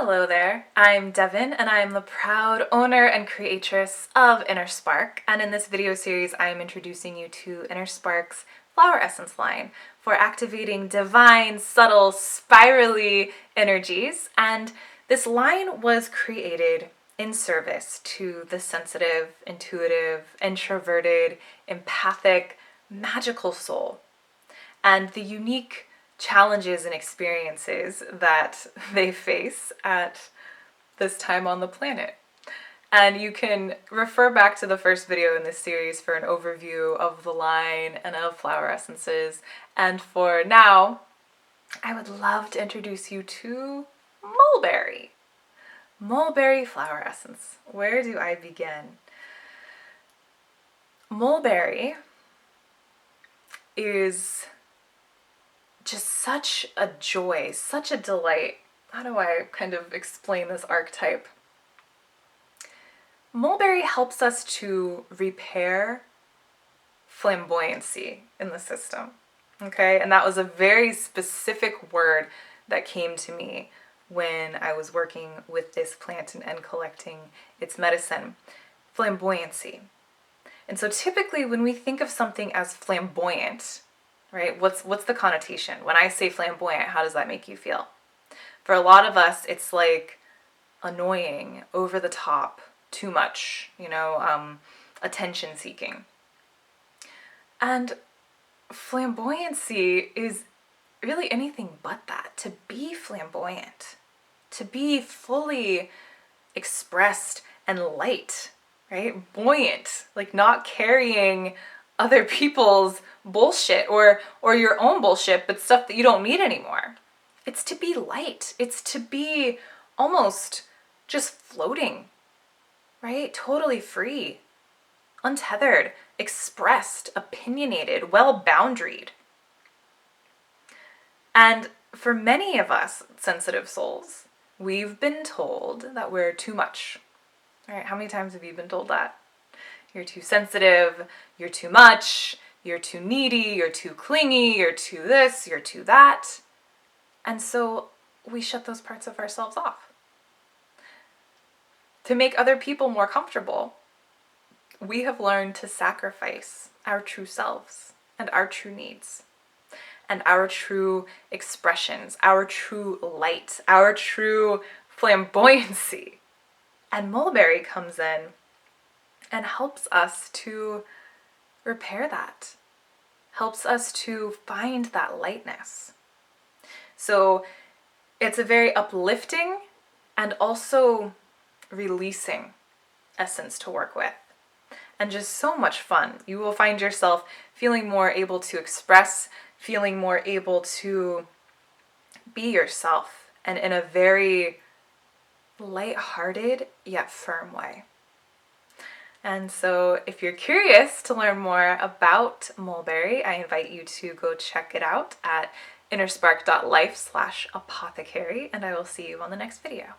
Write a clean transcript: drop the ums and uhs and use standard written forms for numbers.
Hello there, I'm Devon and I'm the proud owner and creatress of InnerSpark, and in this video series I am introducing you to InnerSpark's flower essence line for activating divine, subtle, spirally energies. And this line was created in service to the sensitive, intuitive, introverted, empathic, magical soul and the unique challenges and experiences that they face at this time on the planet. And you can refer back to the first video in this series for an overview of the line and of flower essences. And for now, I would love to introduce you to mulberry. Mulberry flower essence. Where do I begin? Mulberry is just such a joy, such a delight. How do I kind of explain this archetype? Mulberry helps us to repair flamboyancy in the system, okay? And that was a very specific word that came to me when I was working with this plant and collecting its medicine, flamboyancy. And so typically when we think of something as flamboyant, right? What's the connotation? When I say flamboyant, how does that make you feel? For a lot of us, it's like annoying, over the top, too much, attention seeking. And flamboyancy is really anything but that. To be flamboyant, to be fully expressed and light, right? Buoyant, like not carrying other people's bullshit or your own bullshit, but stuff that you don't need anymore. It's to be light. It's to be almost just floating, right? Totally free, untethered, expressed, opinionated, well-boundaried. And for many of us sensitive souls, we've been told that we're too much, right? How many times have you been told that? You're too sensitive, you're too much, you're too needy, you're too clingy, you're too this, you're too that. And so we shut those parts of ourselves off. To make other people more comfortable, we have learned to sacrifice our true selves and our true needs and our true expressions, our true light, our true flamboyancy. And mulberry comes in and helps us to repair that, helps us to find that lightness. So it's a very uplifting and also releasing essence to work with, and just so much fun. You will find yourself feeling more able to express, feeling more able to be yourself, and in a very light-hearted yet firm way. And so if you're curious to learn more about mulberry, I invite you to go check it out at innerspark.life/apothecary, and I will see you on the next video.